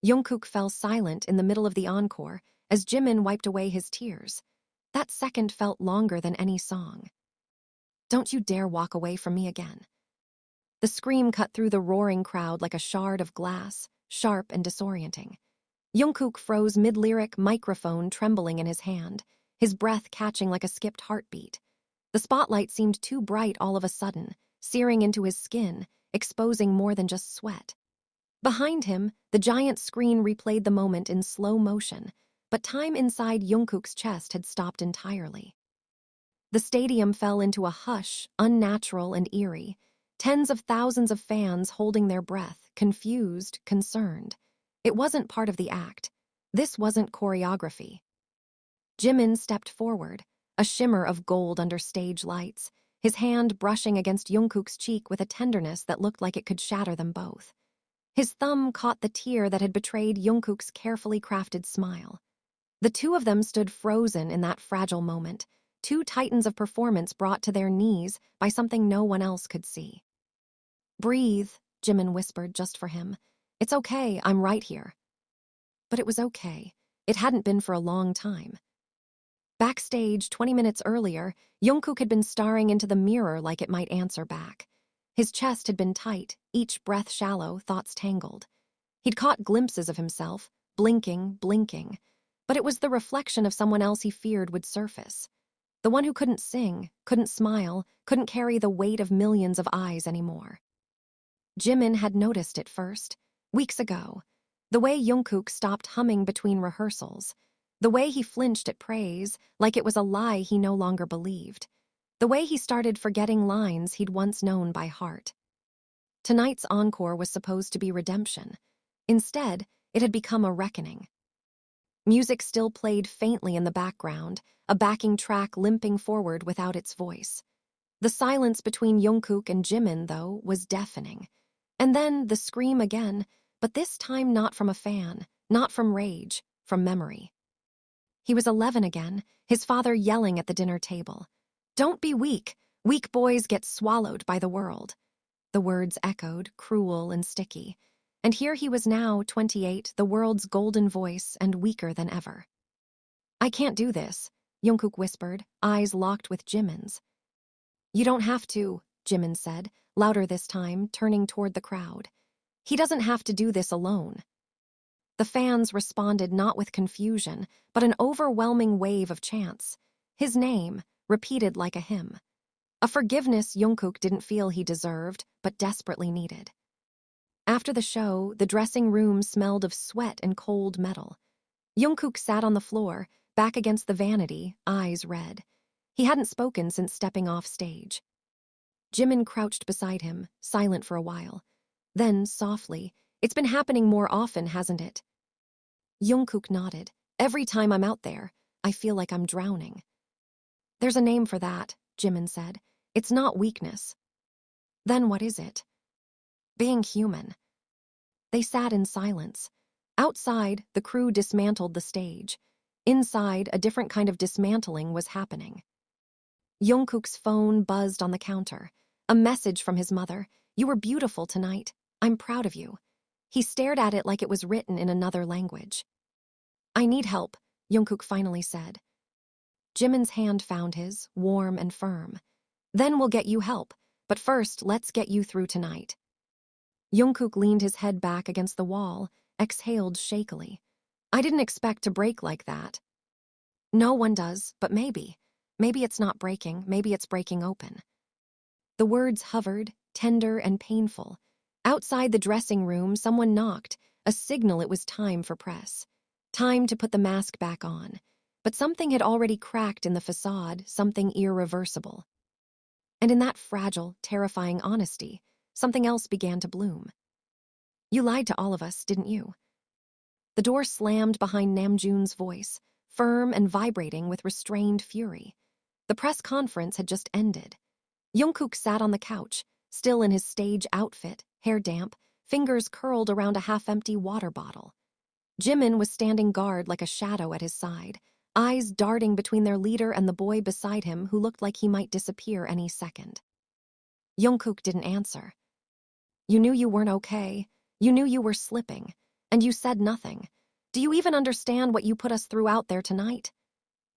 Jungkook fell silent in the middle of the encore as Jimin wiped away his tears. That second felt longer than any song. "Don't you dare walk away from me again." The scream cut through the roaring crowd like a shard of glass, sharp and disorienting. Jungkook froze mid-lyric, microphone trembling in his hand, his breath catching like a skipped heartbeat. The spotlight seemed too bright all of a sudden, searing into his skin, exposing more than just sweat. Behind him, the giant screen replayed the moment in slow motion, but time inside Jungkook's chest had stopped entirely. The stadium fell into a hush, unnatural and eerie, tens of thousands of fans holding their breath, confused, concerned. It wasn't part of the act. This wasn't choreography. Jimin stepped forward, a shimmer of gold under stage lights, his hand brushing against Jungkook's cheek with a tenderness that looked like it could shatter them both. His thumb caught the tear that had betrayed Jungkook's carefully crafted smile. The two of them stood frozen in that fragile moment, two titans of performance brought to their knees by something no one else could see. "Breathe," Jimin whispered just for him. "It's okay, I'm right here." But it was okay. It hadn't been for a long time. Backstage, 20 minutes earlier, Jungkook had been staring into the mirror like it might answer back. His chest had been tight, each breath shallow, thoughts tangled. He'd caught glimpses of himself, blinking, but it was the reflection of someone else he feared would surface. The one who couldn't sing, couldn't smile, couldn't carry the weight of millions of eyes anymore. Jimin had noticed it first, weeks ago. The way Jungkook stopped humming between rehearsals. The way he flinched at praise, like it was a lie he no longer believed. The way he started forgetting lines he'd once known by heart. Tonight's encore was supposed to be redemption. Instead, it had become a reckoning. Music still played faintly in the background, a backing track limping forward without its voice. The silence between Jungkook and Jimin, though, was deafening. And then the scream again, but this time not from a fan, not from rage, from memory. He was 11 again, his father yelling at the dinner table. "Don't be weak. Weak boys get swallowed by the world." The words echoed, cruel and sticky. And here he was now, 28, the world's golden voice and weaker than ever. "I can't do this," Jungkook whispered, eyes locked with Jimin's. "You don't have to," Jimin said, louder this time, turning toward the crowd. "He doesn't have to do this alone." The fans responded not with confusion, but an overwhelming wave of chants. His name, repeated like a hymn. A forgiveness Jungkook didn't feel he deserved, but desperately needed. After the show, the dressing room smelled of sweat and cold metal. Jungkook sat on the floor, back against the vanity, eyes red. He hadn't spoken since stepping off stage. Jimin crouched beside him, silent for a while. Then, softly, "It's been happening more often, hasn't it?" Jungkook nodded. "Every time I'm out there, I feel like I'm drowning." "There's a name for that," Jimin said. "It's not weakness." "Then what is it?" "Being human." They sat in silence. Outside, the crew dismantled the stage. Inside, a different kind of dismantling was happening. Jungkook's phone buzzed on the counter. A message from his mother. "You were beautiful tonight. I'm proud of you." He stared at it like it was written in another language. "I need help," Jungkook finally said. Jimin's hand found his, warm and firm. "Then we'll get you help, but first let's get you through tonight." Jungkook leaned his head back against the wall, exhaled shakily. "I didn't expect to break like that." "No one does, but maybe. Maybe it's not breaking, maybe it's breaking open." The words hovered, tender and painful. Outside the dressing room, someone knocked, a signal it was time for press. Time to put the mask back on. But something had already cracked in the facade, something irreversible. And in that fragile, terrifying honesty, something else began to bloom. "You lied to all of us, didn't you?" The door slammed behind Namjoon's voice, firm and vibrating with restrained fury. The press conference had just ended. Jungkook sat on the couch, still in his stage outfit, hair damp, fingers curled around a half-empty water bottle. Jimin was standing guard like a shadow at his side, eyes darting between their leader and the boy beside him who looked like he might disappear any second. Jungkook didn't answer. "You knew you weren't okay. You knew you were slipping. And you said nothing. Do you even understand what you put us through out there tonight?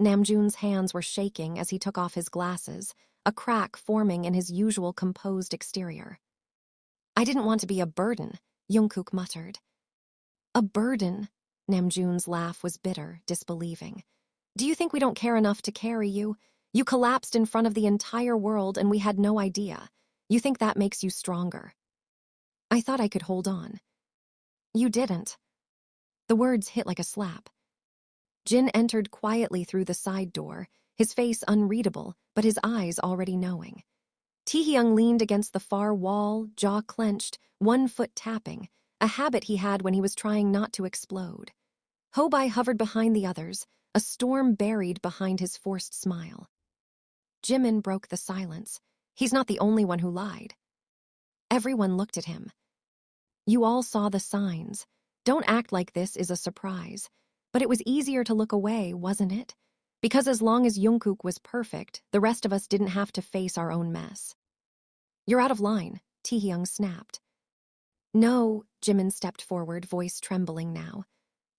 Namjoon's hands were shaking as he took off his glasses, a crack forming in his usual composed exterior. I didn't want to be a burden, Jungkook muttered. A burden? Namjoon's laugh was bitter, disbelieving. Do you think we don't care enough to carry you? You collapsed in front of the entire world and we had no idea. You think that makes you stronger. I thought I could hold on. You didn't. The words hit like a slap. Jin entered quietly through the side door, his face unreadable, but his eyes already knowing. Taehyung leaned against the far wall, jaw clenched, one foot tapping, a habit he had when he was trying not to explode. Hobai hovered behind the others, a storm buried behind his forced smile. Jimin broke the silence. He's not the only one who lied. Everyone looked at him. You all saw the signs. Don't act like this is a surprise. But it was easier to look away, wasn't it? Because as long as Jungkook was perfect, the rest of us didn't have to face our own mess. You're out of line, Taehyung snapped. No, Jimin stepped forward, voice trembling now.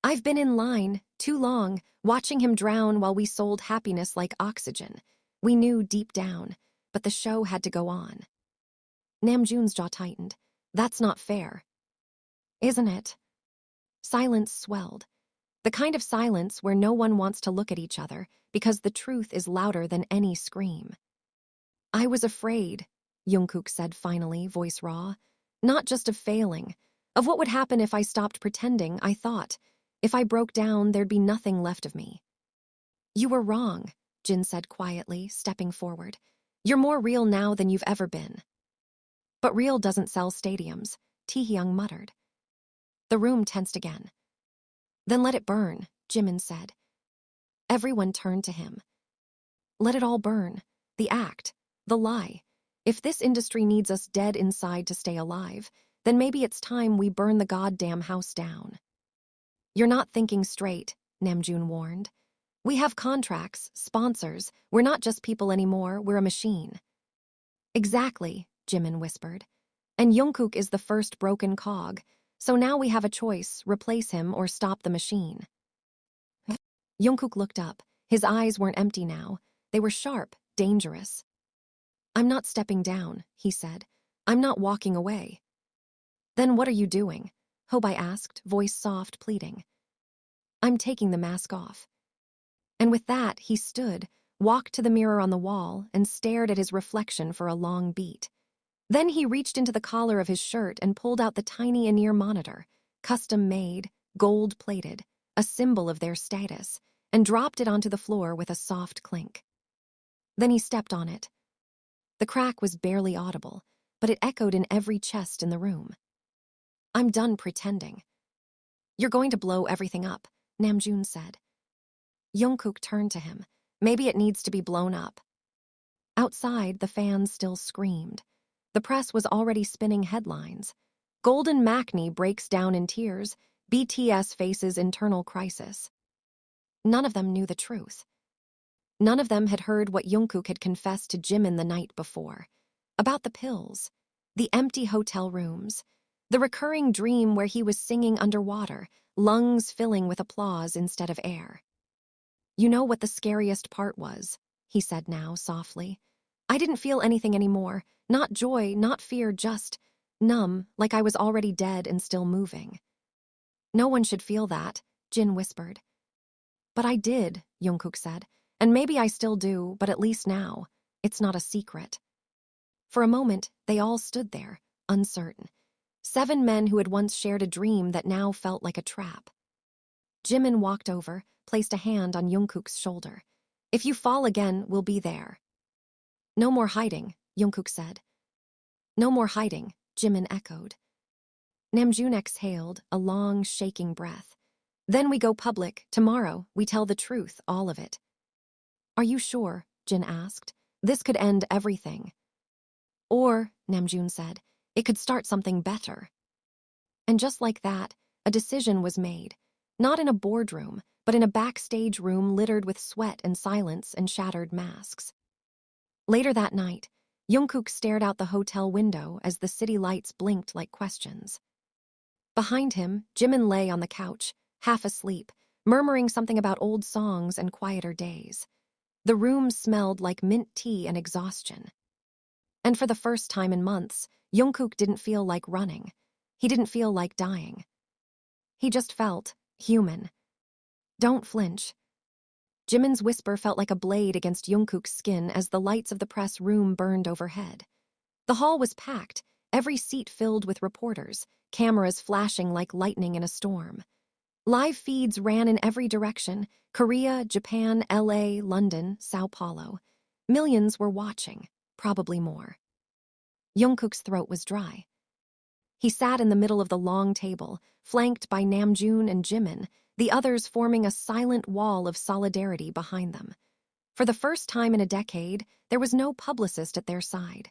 I've been in line, too long, watching him drown while we sold happiness like oxygen. We knew deep down, but the show had to go on. Namjoon's jaw tightened. That's not fair. Isn't it? Silence swelled. The kind of silence where no one wants to look at each other because the truth is louder than any scream. I was afraid, Jungkook said finally, voice raw. Not just of failing, of what would happen if I stopped pretending. I thought, if I broke down, there'd be nothing left of me. You were wrong, Jin said quietly, stepping forward. You're more real now than you've ever been. But real doesn't sell stadiums, Taehyung muttered. The room tensed again. Then let it burn, Jimin said. Everyone turned to him. Let it all burn. The act. The lie. If this industry needs us dead inside to stay alive, then maybe it's time we burn the goddamn house down. You're not thinking straight, Namjoon warned. We have contracts, sponsors. We're not just people anymore, we're a machine. Exactly, Jimin whispered. And Jungkook is the first broken cog. So now we have a choice, replace him or stop the machine. Jungkook looked up. His eyes weren't empty now. They were sharp, dangerous. I'm not stepping down, he said. I'm not walking away. Then what are you doing? Hobai asked, voice soft, pleading. I'm taking the mask off. And with that, he stood, walked to the mirror on the wall, and stared at his reflection for a long beat. Then he reached into the collar of his shirt and pulled out the tiny in-ear monitor, custom-made, gold-plated, a symbol of their status, and dropped it onto the floor with a soft clink. Then he stepped on it. The crack was barely audible, but it echoed in every chest in the room. I'm done pretending. You're going to blow everything up, Namjoon said. Jungkook turned to him. Maybe it needs to be blown up. Outside, the fans still screamed. The press was already spinning headlines. Golden Maknae breaks down in tears. BTS faces internal crisis. None of them knew the truth. None of them had heard what Jungkook had confessed to Jimin the night before. About the pills, the empty hotel rooms, the recurring dream where he was singing underwater, lungs filling with applause instead of air. You know what the scariest part was, he said now softly. I didn't feel anything anymore. Not joy, not fear, just numb, like I was already dead and still moving. No one should feel that, Jin whispered. But I did, Jungkook said, and maybe I still do, but at least now, it's not a secret. For a moment, they all stood there, uncertain. 7 men who had once shared a dream that now felt like a trap. Jimin walked over, placed a hand on Jungkook's shoulder. If you fall again, we'll be there. No more hiding, Jungkook said. No more hiding, Jimin echoed. Namjoon exhaled, a long, shaking breath. Then we go public. Tomorrow, we tell the truth, all of it. Are you sure? Jin asked. This could end everything. Or, Namjoon said, it could start something better. And just like that, a decision was made. Not in a boardroom, but in a backstage room littered with sweat and silence and shattered masks. Later that night, Jungkook stared out the hotel window as the city lights blinked like questions. Behind him, Jimin lay on the couch, half asleep, murmuring something about old songs and quieter days. The room smelled like mint tea and exhaustion. And for the first time in months, Jungkook didn't feel like running. He didn't feel like dying. He just felt human. Don't flinch. Jimin's whisper felt like a blade against Jungkook's skin as the lights of the press room burned overhead. The hall was packed, every seat filled with reporters, cameras flashing like lightning in a storm. Live feeds ran in every direction: Korea, Japan, LA, London, Sao Paulo. Millions were watching, probably more. Jungkook's throat was dry. He sat in the middle of the long table, flanked by Namjoon and Jimin, the others forming a silent wall of solidarity behind them. For the first time in a decade, there was no publicist at their side.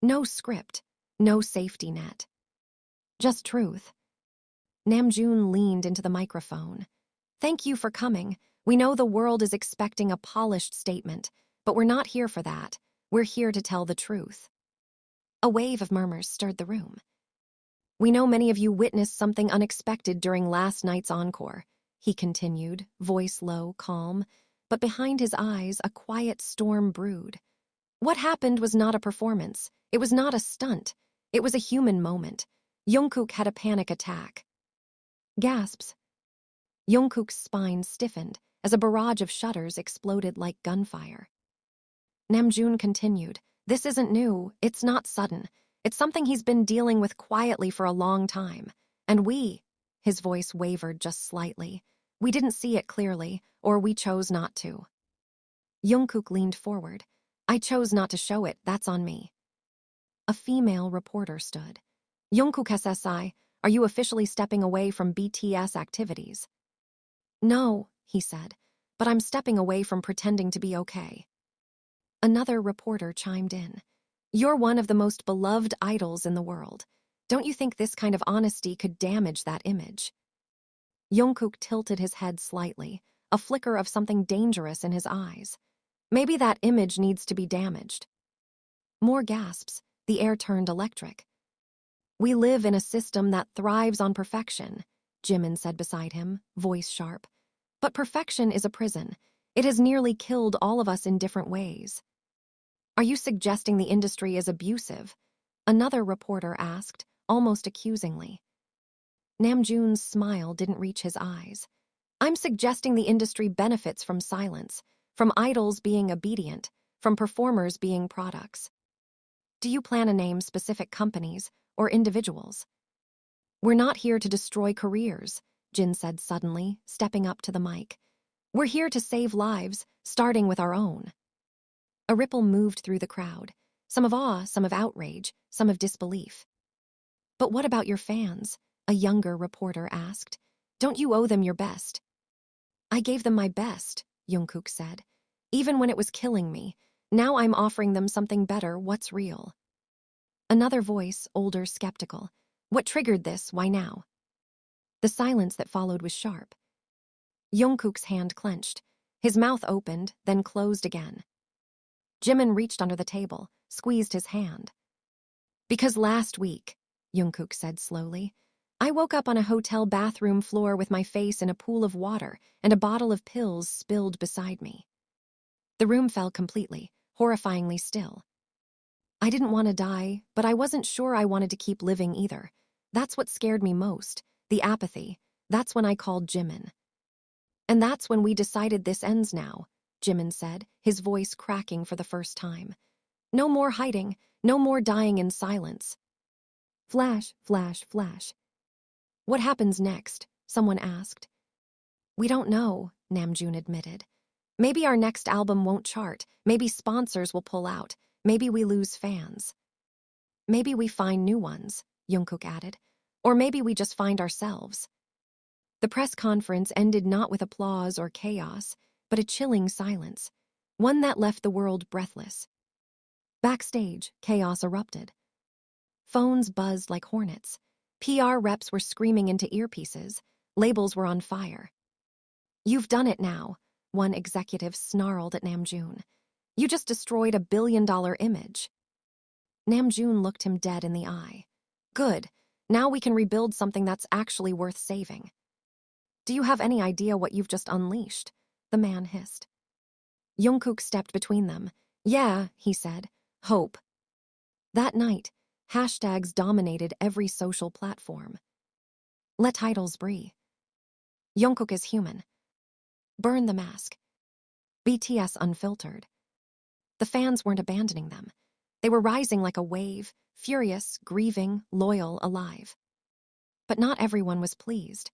No script, no safety net. Just truth. Namjoon leaned into the microphone. "Thank you for coming. We know the world is expecting a polished statement, but we're not here for that. We're here to tell the truth." A wave of murmurs stirred the room. "We know many of you witnessed something unexpected during last night's Encore," he continued, voice low, calm, but behind his eyes a quiet storm brewed. What happened was not a performance. It was not a stunt. It was a human moment. Jungkook had a panic attack. Gasps. Jungkook's spine stiffened as a barrage of shutters exploded like gunfire. Namjoon continued, "This isn't new. It's not sudden. It's something he's been dealing with quietly for a long time. And his voice wavered just slightly, we didn't see it clearly, or we chose not to." Jungkook leaned forward. "I chose not to show it, that's on me." A female reporter stood. "Jungkook SSI, are you officially stepping away from BTS activities?" "No," he said, "but I'm stepping away from pretending to be okay." Another reporter chimed in. "You're one of the most beloved idols in the world. Don't you think this kind of honesty could damage that image?" Jungkook tilted his head slightly, a flicker of something dangerous in his eyes. "Maybe that image needs to be damaged." More gasps. The air turned electric. "We live in a system that thrives on perfection," Jimin said beside him, voice sharp. "But perfection is a prison. It has nearly killed all of us in different ways." "Are you suggesting the industry is abusive?" Another reporter asked, almost accusingly. Namjoon's smile didn't reach his eyes. "I'm suggesting the industry benefits from silence, from idols being obedient, from performers being products." "Do you plan to name specific companies or individuals?" "We're not here to destroy careers," Jin said suddenly, stepping up to the mic. "We're here to save lives, starting with our own." A ripple moved through the crowd, some of awe, some of outrage, some of disbelief. "But what about your fans?" a younger reporter asked. "Don't you owe them your best?" "I gave them my best," Jungkook said. "Even when it was killing me. Now I'm offering them something better, what's real." Another voice, older, skeptical. "What triggered this? Why now?" The silence that followed was sharp. Jungkook's hand clenched. His mouth opened, then closed again. Jimin reached under the table, squeezed his hand. "Because last week," Jungkook said slowly, "I woke up on a hotel bathroom floor with my face in a pool of water and a bottle of pills spilled beside me." The room fell completely, horrifyingly still. "I didn't want to die, but I wasn't sure I wanted to keep living either. That's what scared me most, the apathy. That's when I called Jimin." "And that's when we decided this ends now," Jimin said, his voice cracking for the first time. "No more hiding, no more dying in silence." Flash, flash, flash. "What happens next?" someone asked. "We don't know," Namjoon admitted. "Maybe our next album won't chart, maybe sponsors will pull out, maybe we lose fans. Maybe we find new ones," Jungkook added. "Or maybe we just find ourselves." The press conference ended not with applause or chaos, but a chilling silence, one that left the world breathless. Backstage, chaos erupted. Phones buzzed like hornets. PR reps were screaming into earpieces. Labels were on fire. "You've done it now," one executive snarled at Namjoon. "You just destroyed $1 billion image." Namjoon looked him dead in the eye. "Good. Now we can rebuild something that's actually worth saving. Do you have any idea what you've just unleashed? The man hissed. Jungkook stepped between them. Yeah, he said. Hope. That night, hashtags dominated every social platform. Let titles breathe. Jungkook is human. Burn the mask. BTS unfiltered. The fans weren't abandoning them. They were rising like a wave, furious, grieving, loyal, alive. But not everyone was pleased.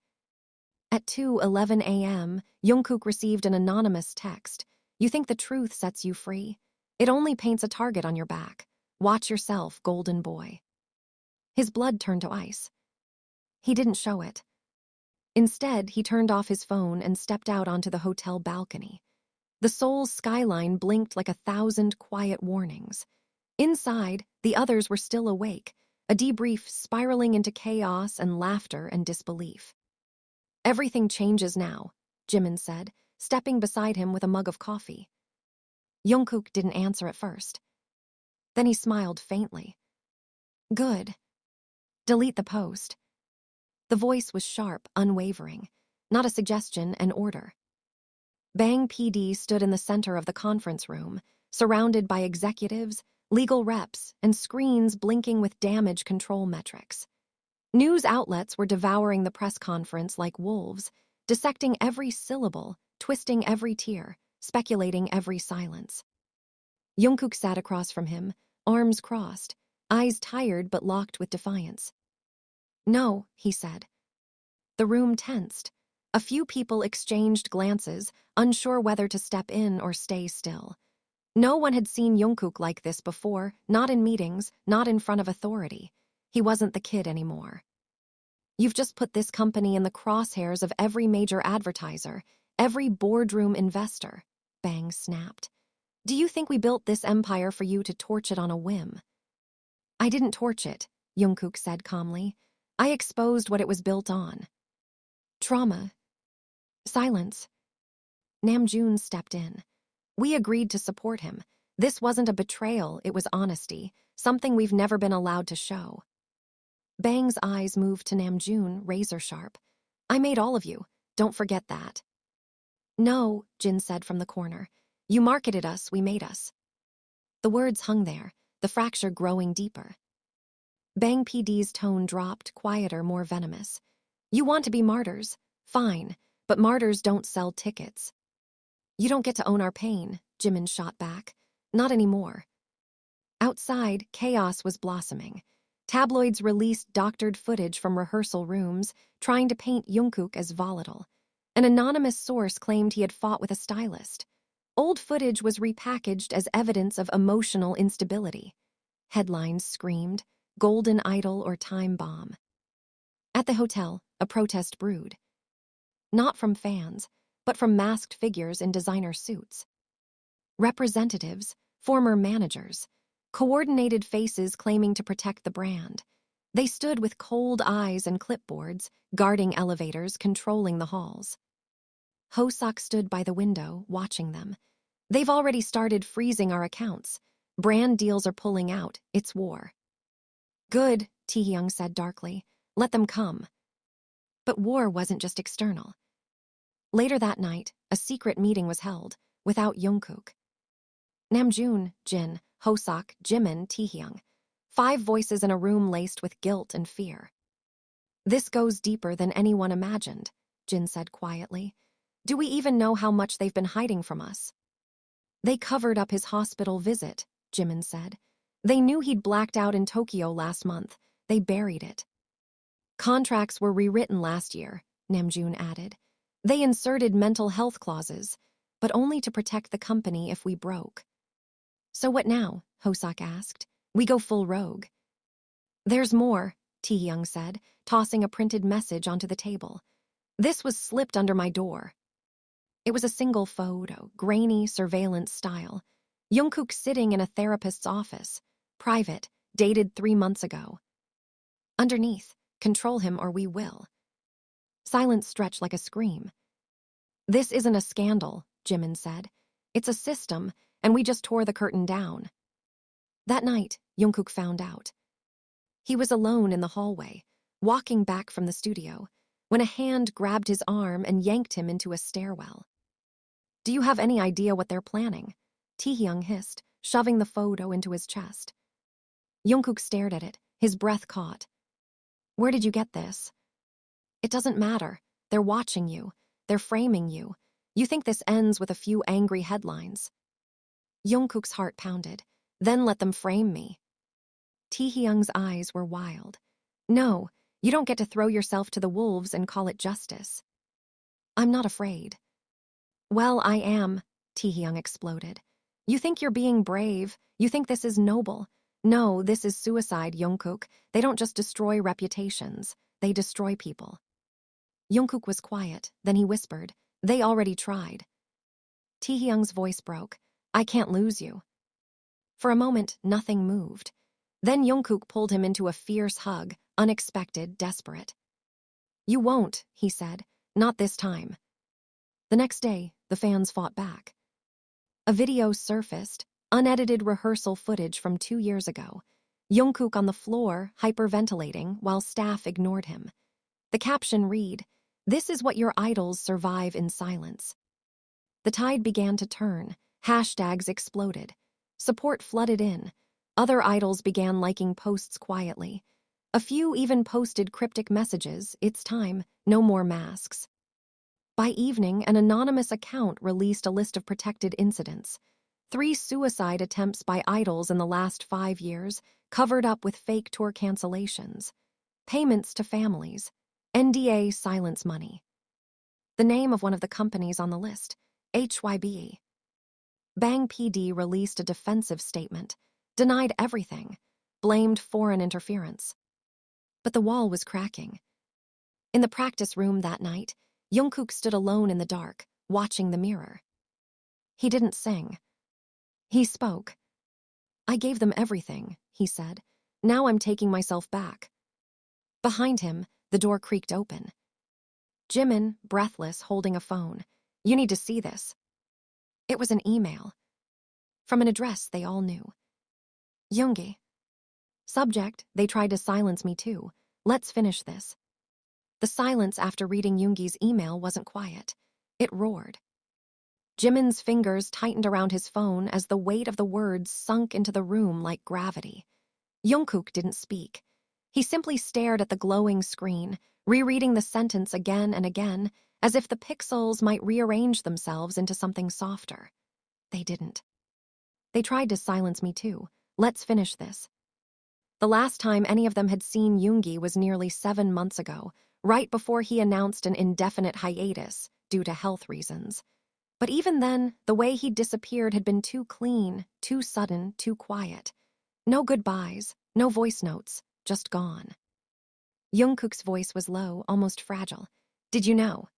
At 2:11 a.m., Jungkook received an anonymous text. You think the truth sets you free? It only paints a target on your back. Watch yourself, golden boy. His blood turned to ice. He didn't show it. Instead, he turned off his phone and stepped out onto the hotel balcony. The Seoul's skyline blinked like 1,000 quiet warnings. Inside, the others were still awake, a debrief spiraling into chaos and laughter and disbelief. Everything changes now, Jimin said, stepping beside him with a mug of coffee. Jungkook didn't answer at first. Then he smiled faintly. Good. Delete the post. The voice was sharp, unwavering, not a suggestion, an order. Bang PD stood in the center of the conference room, surrounded by executives, legal reps, and screens blinking with damage control metrics. News outlets were devouring the press conference like wolves, dissecting every syllable, twisting every tear, speculating every silence. Jungkook sat across from him, arms crossed, eyes tired but locked with defiance. No, he said. The room tensed. A few people exchanged glances, unsure whether to step in or stay still. No one had seen Jungkook like this before, not in meetings, not in front of authority. He wasn't the kid anymore. You've just put this company in the crosshairs of every major advertiser, every boardroom investor, Bang snapped. Do you think we built this empire for you to torch it on a whim? I didn't torch it, Jungkook said calmly. I exposed what it was built on. Trauma. Silence. Namjoon stepped in. We agreed to support him. This wasn't a betrayal, it was honesty, something we've never been allowed to show. Bang's eyes moved to Namjoon, razor sharp. I made all of you. Don't forget that. No, Jin said from the corner. You marketed us, we made us. The words hung there, the fracture growing deeper. Bang PD's tone dropped, quieter, more venomous. You want to be martyrs? Fine, but martyrs don't sell tickets. You don't get to own our pain, Jimin shot back. Not anymore. Outside, chaos was blossoming. Tabloids released doctored footage from rehearsal rooms, trying to paint Jungkook as volatile. An anonymous source claimed he had fought with a stylist. Old footage was repackaged as evidence of emotional instability. Headlines screamed, Golden Idol or Time Bomb. At the hotel, a protest brewed. Not from fans, but from masked figures in designer suits. Representatives, former managers, coordinated faces claiming to protect the brand. They stood with cold eyes and clipboards, guarding elevators, controlling the halls. Hoseok stood by the window, watching them. They've already started freezing our accounts. Brand deals are pulling out. It's war. Good, Taehyung said darkly. Let them come. But war wasn't just external. Later that night, a secret meeting was held, without Jungkook. Namjoon, Jin, Hoseok, Jimin, Taehyung. 5 voices in a room laced with guilt and fear. This goes deeper than anyone imagined, Jin said quietly. Do we even know how much they've been hiding from us? They covered up his hospital visit, Jimin said. They knew he'd blacked out in Tokyo last month. They buried it. Contracts were rewritten last year, Namjoon added. They inserted mental health clauses, but only to protect the company if we broke. So what now? Hoseok asked. We go full rogue. There's more, Taehyung said, tossing a printed message onto the table. This was slipped under my door. It was a single photo, grainy surveillance style. Jungkook sitting in a therapist's office, private, dated 3 months ago. Underneath, control him or we will. Silence stretched like a scream. This isn't a scandal, Jimin said. It's a system, and we just tore the curtain down. That night, Jungkook found out. He was alone in the hallway, walking back from the studio, when a hand grabbed his arm and yanked him into a stairwell. Do you have any idea what they're planning? Taehyung hissed, shoving the photo into his chest. Jungkook stared at it, his breath caught. Where did you get this? It doesn't matter. They're watching you. They're framing you. You think this ends with a few angry headlines. Jungkook's heart pounded. Then let them frame me. Taehyung's eyes were wild. No, you don't get to throw yourself to the wolves and call it justice. I'm not afraid. Well, I am, Taehyung exploded. You think you're being brave. You think this is noble. No, this is suicide, Jungkook. They don't just destroy reputations. They destroy people. Jungkook was quiet, then he whispered, they already tried. Taehyung's voice broke. I can't lose you. For a moment, nothing moved. Then Jungkook pulled him into a fierce hug, unexpected, desperate. You won't, he said. Not this time. The next day, the fans fought back. A video surfaced, unedited rehearsal footage from 2 years ago. Jungkook on the floor, hyperventilating, while staff ignored him. The caption read, "This is what your idols survive in silence." The tide began to turn. Hashtags exploded. Support flooded in. Other idols began liking posts quietly. A few even posted cryptic messages, "It's time, no more masks." By evening, an anonymous account released a list of protected incidents. 3 suicide attempts by idols in the last 5 years, covered up with fake tour cancellations. Payments to families. NDA silence money. The name of one of the companies on the list, HYBE. Bang PD released a defensive statement, denied everything, blamed foreign interference. But the wall was cracking. In the practice room that night, Jungkook stood alone in the dark, watching the mirror. He didn't sing. He spoke. I gave them everything, he said. Now I'm taking myself back. Behind him, the door creaked open. Jimin, breathless, holding a phone. You need to see this. It was an email. From an address they all knew. Yoongi. Subject, they tried to silence me too. Let's finish this. The silence after reading Yoongi's email wasn't quiet. It roared. Jimin's fingers tightened around his phone as the weight of the words sunk into the room like gravity. Jungkook didn't speak. He simply stared at the glowing screen, rereading the sentence again and again, as if the pixels might rearrange themselves into something softer. They didn't. They tried to silence me too. Let's finish this. The last time any of them had seen Yoongi was nearly 7 months ago, right before he announced an indefinite hiatus due to health reasons. But even then, the way he disappeared had been too clean, too sudden, too quiet. No goodbyes, no voice notes, just gone. Jungkook's voice was low, almost fragile. Did you know?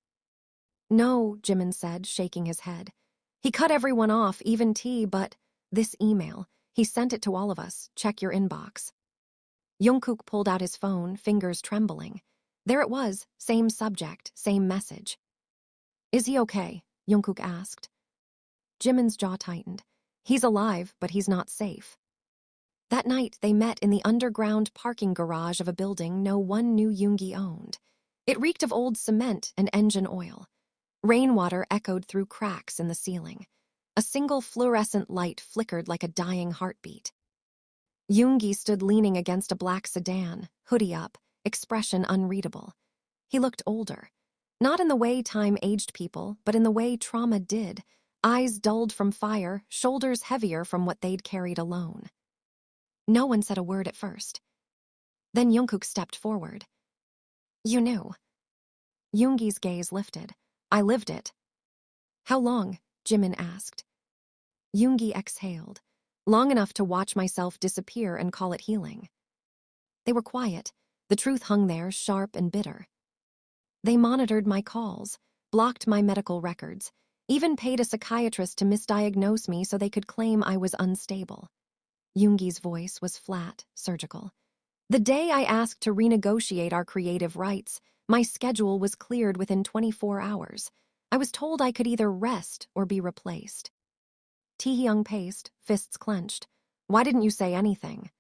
No, Jimin said, shaking his head. He cut everyone off, even T, but this email, he sent it to all of us. Check your inbox. Jungkook pulled out his phone, fingers trembling. There it was, same subject, same message. Is he okay? Jungkook asked. Jimin's jaw tightened. He's alive, but he's not safe. That night, they met in the underground parking garage of a building no one knew Yoongi owned. It reeked of old cement and engine oil. Rainwater echoed through cracks in the ceiling. A single fluorescent light flickered like a dying heartbeat. Yoongi stood leaning against a black sedan, hoodie up, expression unreadable. He looked older. Not in the way time aged people, but in the way trauma did. Eyes dulled from fire, shoulders heavier from what they'd carried alone. No one said a word at first. Then Jungkook stepped forward. You knew. Yoongi's gaze lifted. I lived it. How long? Jimin asked. Yoongi exhaled. Long enough to watch myself disappear and call it healing. They were quiet. The truth hung there, sharp and bitter. They monitored my calls, blocked my medical records, even paid a psychiatrist to misdiagnose me so they could claim I was unstable. Yoongi's voice was flat, surgical. The day I asked to renegotiate our creative rights, my schedule was cleared within 24 hours. I was told I could either rest or be replaced. Taehyung paced, fists clenched. Why didn't you say anything?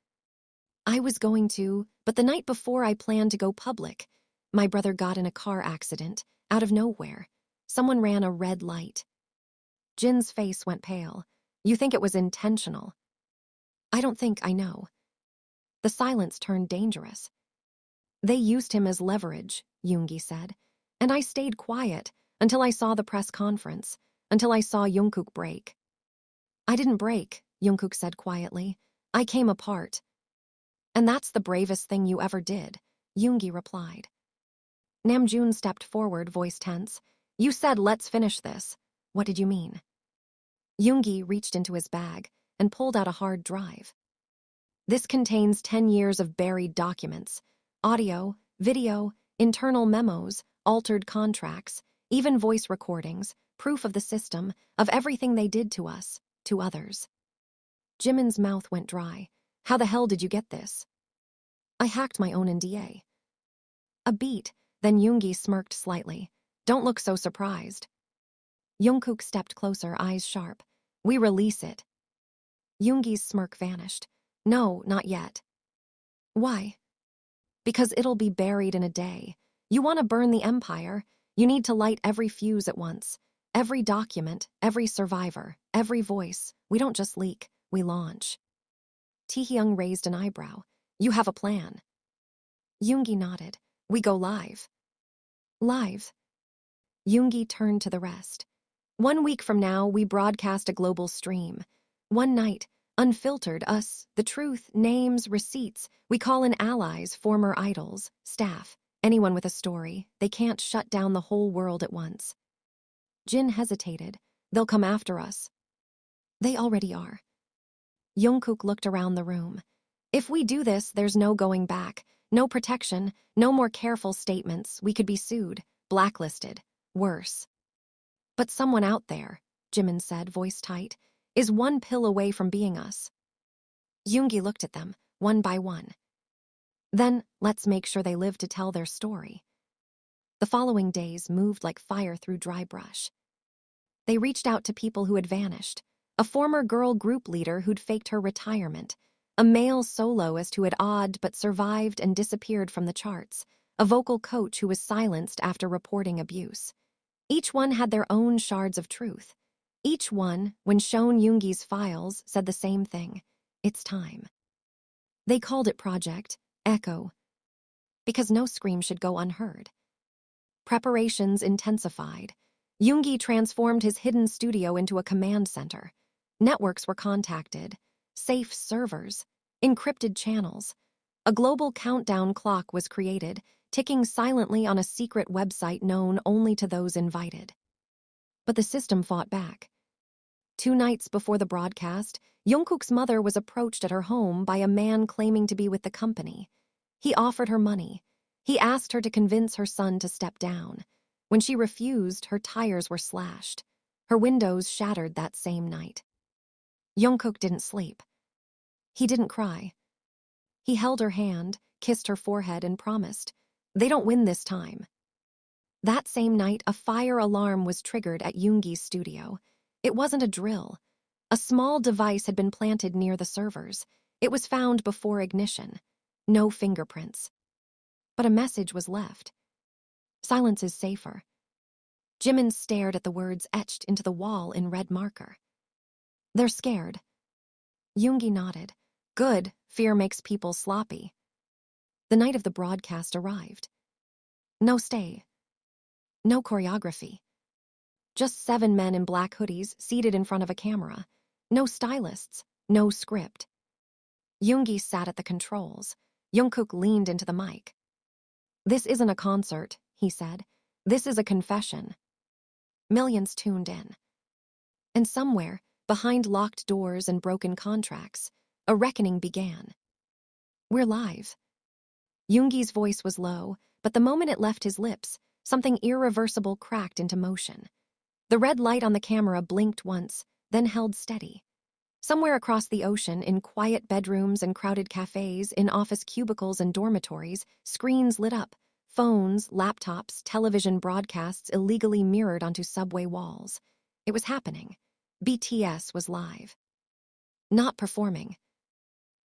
I was going to, but the night before I planned to go public. My brother got in a car accident, out of nowhere. Someone ran a red light. Jin's face went pale. You think it was intentional? I don't think I know. The silence turned dangerous. They used him as leverage, Yoongi said, and I stayed quiet until I saw the press conference, until I saw Jungkook break. I didn't break, Jungkook said quietly. I came apart. And that's the bravest thing you ever did, Yoongi replied. Namjoon stepped forward, voice tense. You said, let's finish this. What did you mean? Yoongi reached into his bag and pulled out a hard drive. This contains 10 years of buried documents, audio, video, internal memos, altered contracts, even voice recordings, proof of the system, of everything they did to us, to others. Jimin's mouth went dry. How the hell did you get this? I hacked my own NDA. A beat, then Yoongi smirked slightly. Don't look so surprised. Jungkook stepped closer, eyes sharp. We release it. Yoongi's smirk vanished. No, not yet. Why? Because it'll be buried in a day. You want to burn the empire, you need to light every fuse at once. Every document, every survivor, every voice. We don't just leak, we launch. Taehyung raised an eyebrow. You have a plan. Yoongi nodded. We go live. Live. Yoongi turned to the rest. 1 week from now, we broadcast a global stream. One night, unfiltered, us, the truth, names, receipts. We call in allies, former idols, staff, anyone with a story. They can't shut down the whole world at once. Jin hesitated. They'll come after us. They already are. Jungkook looked around the room. If we do this, there's no going back. No protection, no more careful statements. We could be sued, blacklisted, worse. But someone out there, Jimin said, voice tight, is one pill away from being us. Yoongi looked at them, one by one. Then, let's make sure they live to tell their story. The following days moved like fire through dry brush. They reached out to people who had vanished. A former girl group leader who'd faked her retirement. A male soloist who had odd but survived and disappeared from the charts. A vocal coach who was silenced after reporting abuse. Each one had their own shards of truth. Each one, when shown Yoongi's files, said the same thing. It's time. They called it Project Echo, because no scream should go unheard. Preparations intensified. Yoongi transformed his hidden studio into a command center. Networks were contacted. Safe servers. Encrypted channels. A global countdown clock was created, ticking silently on a secret website known only to those invited. But the system fought back. 2 nights before the broadcast, Jungkook's mother was approached at her home by a man claiming to be with the company. He offered her money. He asked her to convince her son to step down. When she refused, her tires were slashed. Her windows shattered that same night. Jungkook didn't sleep. He didn't cry. He held her hand, kissed her forehead, and promised, they don't win this time. That same night, a fire alarm was triggered at Yoongi's studio. It wasn't a drill. A small device had been planted near the servers. It was found before ignition. No fingerprints. But a message was left. Silence is safer. Jimin stared at the words etched into the wall in red marker. They're scared. Yoongi nodded. Good, fear makes people sloppy. The night of the broadcast arrived. No stay. No choreography. Just 7 men in black hoodies seated in front of a camera. No stylists. No script. Yoongi sat at the controls. Jungkook leaned into the mic. This isn't a concert, he said. This is a confession. Millions tuned in. And somewhere, behind locked doors and broken contracts, a reckoning began. We're live. Yoongi's voice was low, but the moment it left his lips, something irreversible cracked into motion. The red light on the camera blinked once, then held steady. Somewhere across the ocean, in quiet bedrooms and crowded cafes, in office cubicles and dormitories, screens lit up. Phones, laptops, television broadcasts illegally mirrored onto subway walls. It was happening. BTS was live. Not performing.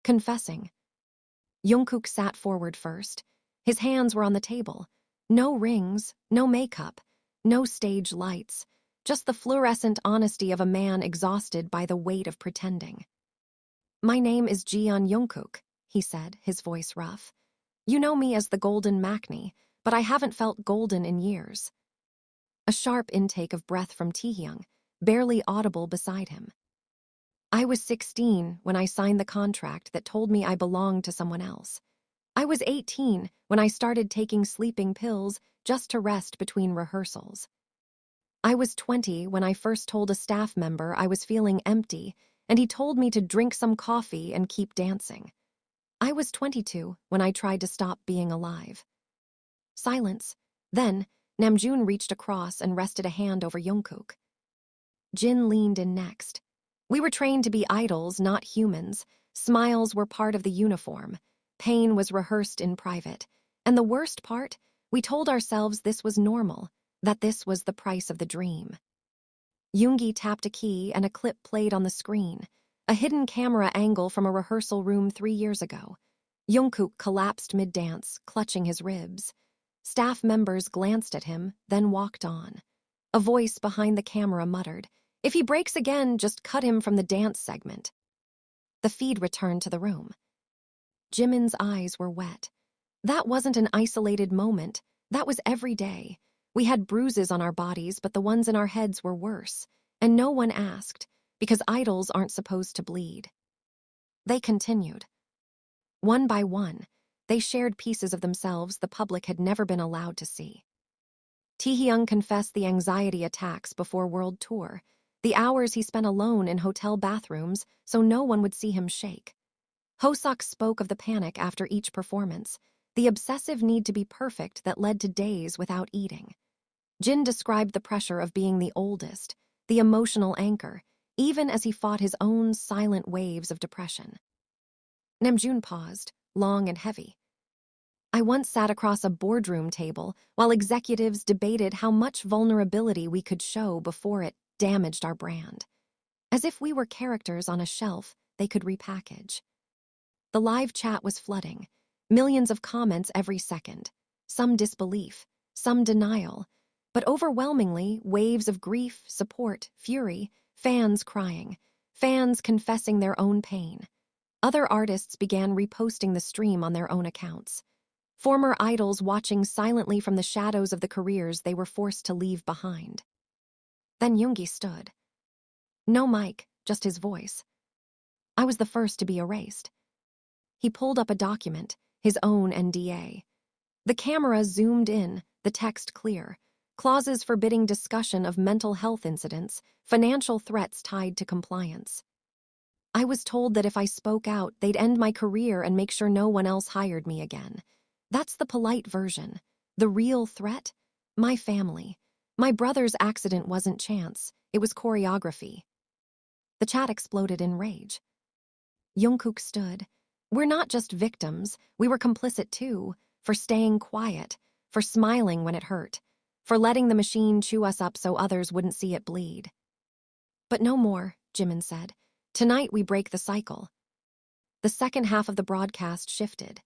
Confessing. Jungkook sat forward first. His hands were on the table. No rings, no makeup, no stage lights, just the fluorescent honesty of a man exhausted by the weight of pretending. "My name is Jeon Jungkook," he said, his voice rough. "You know me as the Golden Maknae, but I haven't felt golden in years." A sharp intake of breath from Taehyung, barely audible beside him. "I was 16 when I signed the contract that told me I belonged to someone else. I was 18 when I started taking sleeping pills just to rest between rehearsals. I was 20 when I first told a staff member I was feeling empty, and he told me to drink some coffee and keep dancing. I was 22 when I tried to stop being alive." Silence. Then, Namjoon reached across and rested a hand over Jungkook. Jin leaned in next. "We were trained to be idols, not humans. Smiles were part of the uniform. Pain was rehearsed in private. And the worst part, we told ourselves this was normal, that this was the price of the dream." Yoongi tapped a key and a clip played on the screen, a hidden camera angle from a rehearsal room 3 years ago. Jungkook collapsed mid-dance, clutching his ribs. Staff members glanced at him, then walked on. A voice behind the camera muttered, "If he breaks again, just cut him from the dance segment." The feed returned to the room. Jimin's eyes were wet. That wasn't an isolated moment. That was every day. We had bruises on our bodies, but the ones in our heads were worse. And no one asked, because idols aren't supposed to bleed. They continued. One by one, they shared pieces of themselves the public had never been allowed to see. Taehyung confessed the anxiety attacks before World Tour, the hours he spent alone in hotel bathrooms so no one would see him shake. Hoseok spoke of the panic after each performance, the obsessive need to be perfect that led to days without eating. Jin described the pressure of being the oldest, the emotional anchor, even as he fought his own silent waves of depression. Namjoon paused, long and heavy. "I once sat across a boardroom table while executives debated how much vulnerability we could show before it damaged our brand. As if we were characters on a shelf they could repackage." The live chat was flooding, millions of comments every second, some disbelief, some denial, but overwhelmingly waves of grief, support, fury, fans crying, fans confessing their own pain. Other artists began reposting the stream on their own accounts. Former idols watching silently from the shadows of the careers they were forced to leave behind. Then Yoongi stood. No mic, just his voice. "I was the first to be erased." He pulled up a document, his own NDA. The camera zoomed in, the text clear. Clauses forbidding discussion of mental health incidents, financial threats tied to compliance. "I was told that if I spoke out, they'd end my career and make sure no one else hired me again. That's the polite version. The real threat? My family. My brother's accident wasn't chance. It was choreography." The chat exploded in rage. Jungkook stood. "We're not just victims. We were complicit too, for staying quiet, for smiling when it hurt, for letting the machine chew us up so others wouldn't see it bleed." "But no more," Jimin said. "Tonight we break the cycle." The second half of the broadcast shifted.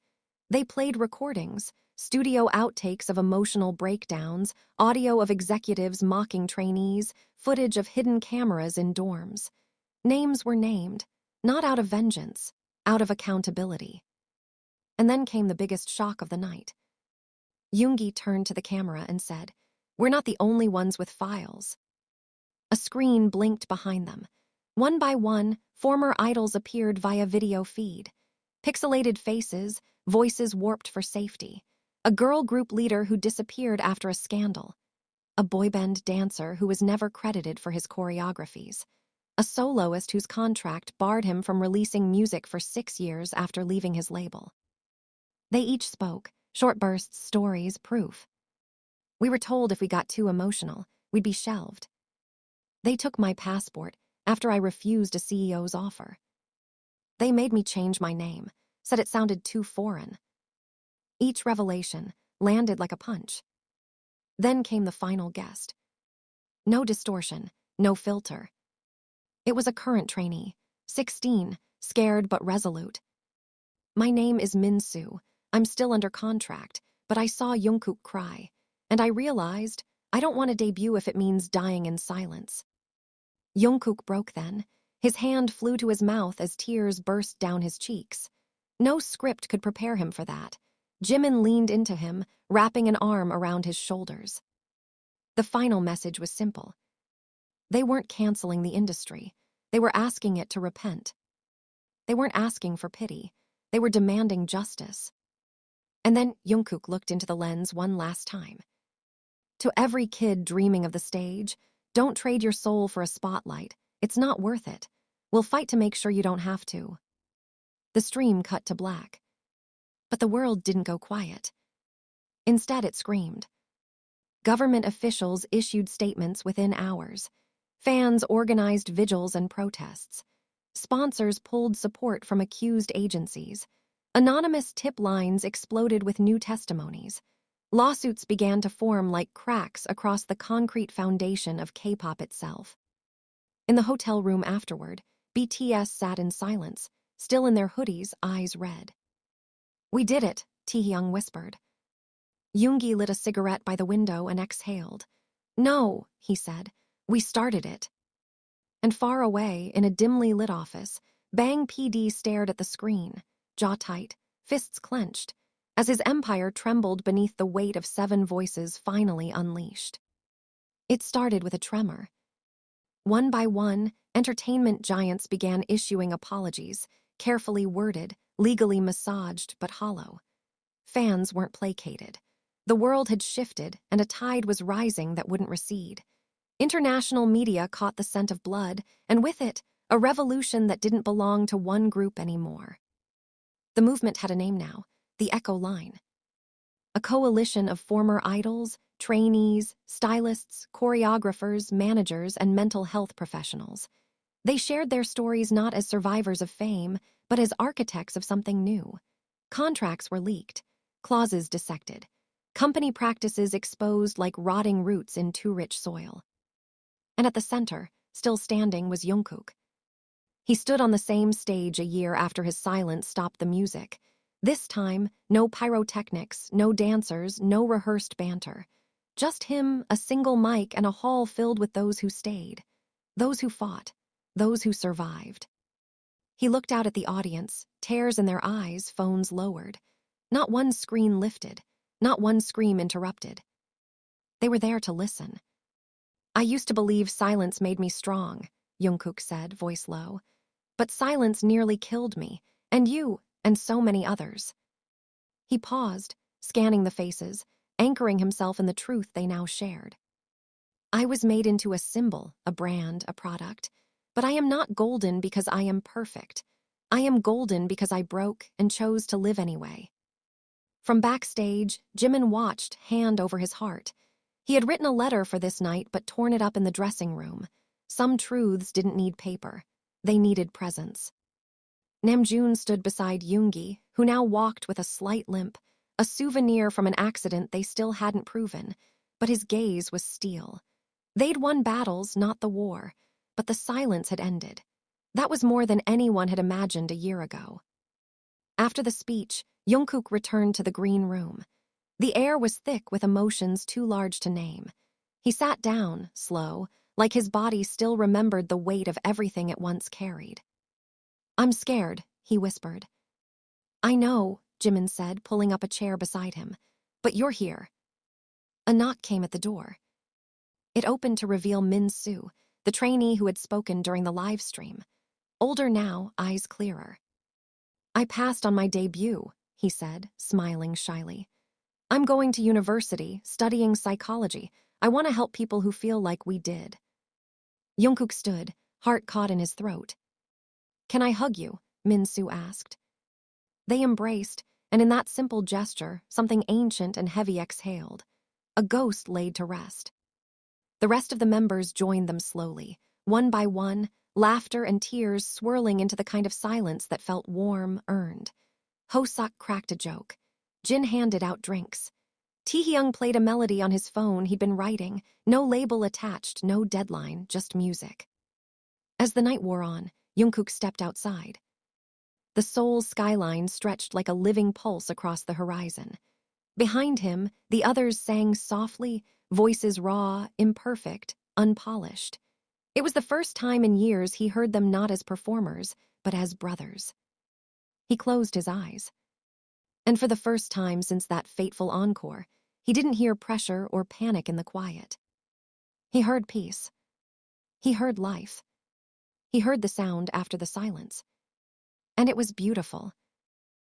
They played recordings, studio outtakes of emotional breakdowns, audio of executives mocking trainees, footage of hidden cameras in dorms. Names were named, not out of vengeance, out of accountability. And then came the biggest shock of the night. Yoongi turned to the camera and said, "We're not the only ones with files." A screen blinked behind them. One by one, former idols appeared via video feed. Pixelated faces, voices warped for safety. A girl group leader who disappeared after a scandal. A boyband dancer who was never credited for his choreographies. A soloist whose contract barred him from releasing music for 6 years after leaving his label. They each spoke, short bursts, stories, proof. "We were told if we got too emotional, we'd be shelved. They took my passport after I refused a CEO's offer. They made me change my name, said it sounded too foreign." Each revelation landed like a punch. Then came the final guest. No distortion, no filter. It was a current trainee, 16, scared but resolute. My name is Min-soo. I'm still under contract, but I saw Jungkook cry, and I realized I don't want to debut if it means dying in silence. Jungkook broke then. His hand flew to his mouth as tears burst down his cheeks. No script could prepare him for that. Jimin leaned into him, wrapping an arm around his shoulders. The final message was simple. They weren't canceling the industry. They were asking it to repent. They weren't asking for pity. They were demanding justice. And then Jungkook looked into the lens one last time. To every kid dreaming of the stage, don't trade your soul for a spotlight. It's not worth it. We'll fight to make sure you don't have to. The stream cut to black. But the world didn't go quiet. Instead, it screamed. Government officials issued statements within hours. Fans organized vigils and protests. Sponsors pulled support from accused agencies. Anonymous tip lines exploded with new testimonies. Lawsuits began to form like cracks across the concrete foundation of K-pop itself. In the hotel room afterward, BTS sat in silence, still in their hoodies, eyes red. "We did it," Taehyung whispered. Yoongi lit a cigarette by the window and exhaled. "No," he said, "we started it." And far away, in a dimly lit office, Bang PD stared at the screen, jaw tight, fists clenched, as his empire trembled beneath the weight of 7 voices finally unleashed. It started with a tremor. One by one, entertainment giants began issuing apologies, carefully worded, legally massaged, but hollow. Fans weren't placated. The world had shifted, and a tide was rising that wouldn't recede. International media caught the scent of blood, and with it, a revolution that didn't belong to one group anymore. The movement had a name now, the Echo Line. A coalition of former idols, trainees, stylists, choreographers, managers, and mental health professionals. They shared their stories not as survivors of fame, but as architects of something new. Contracts were leaked, clauses dissected, company practices exposed like rotting roots in too rich soil. And at the center, still standing, was Jungkook. He stood on the same stage a year after his silence stopped the music. This time, no pyrotechnics, no dancers, no rehearsed banter. Just him, a single mic, and a hall filled with those who stayed, those who fought, those who survived. He looked out at the audience, tears in their eyes, phones lowered. Not one screen lifted, not one scream interrupted. They were there to listen. "I used to believe silence made me strong," Jungkook said, voice low. "But silence nearly killed me, and you, and so many others." He paused, scanning the faces, anchoring himself in the truth they now shared. "I was made into a symbol, a brand, a product. But I am not golden because I am perfect. I am golden because I broke and chose to live anyway." From backstage, Jimin watched, hand over his heart. He had written a letter for this night but torn it up in the dressing room. Some truths didn't need paper. They needed presence. Namjoon stood beside Yoongi, who now walked with a slight limp, a souvenir from an accident they still hadn't proven, but his gaze was steel. They'd won battles, not the war, but the silence had ended. That was more than anyone had imagined a year ago. After the speech, Jungkook returned to the green room. The air was thick with emotions too large to name. He sat down, slow, like his body still remembered the weight of everything it once carried. "I'm scared," he whispered. "I know," Jimin said, pulling up a chair beside him. "But you're here." A knock came at the door. It opened to reveal Min-soo, the trainee who had spoken during the live stream. Older now, eyes clearer. "I passed on my debut," he said, smiling shyly. "I'm going to university, studying psychology. I want to help people who feel like we did." Jungkook stood, heart caught in his throat. "Can I hug you?" Min-soo asked. They embraced, and in that simple gesture, something ancient and heavy exhaled. A ghost laid to rest. The rest of the members joined them slowly, one by one, laughter and tears swirling into the kind of silence that felt warm, earned. Hoseok cracked a joke. Jin handed out drinks. Taehyung played a melody on his phone he'd been writing, no label attached, no deadline, just music. As the night wore on, Jungkook stepped outside. The Seoul skyline stretched like a living pulse across the horizon. Behind him, the others sang softly, voices raw, imperfect, unpolished. It was the first time in years he heard them not as performers, but as brothers. He closed his eyes. And for the first time since that fateful encore, he didn't hear pressure or panic in the quiet. He heard peace. He heard life. He heard the sound after the silence. And it was beautiful.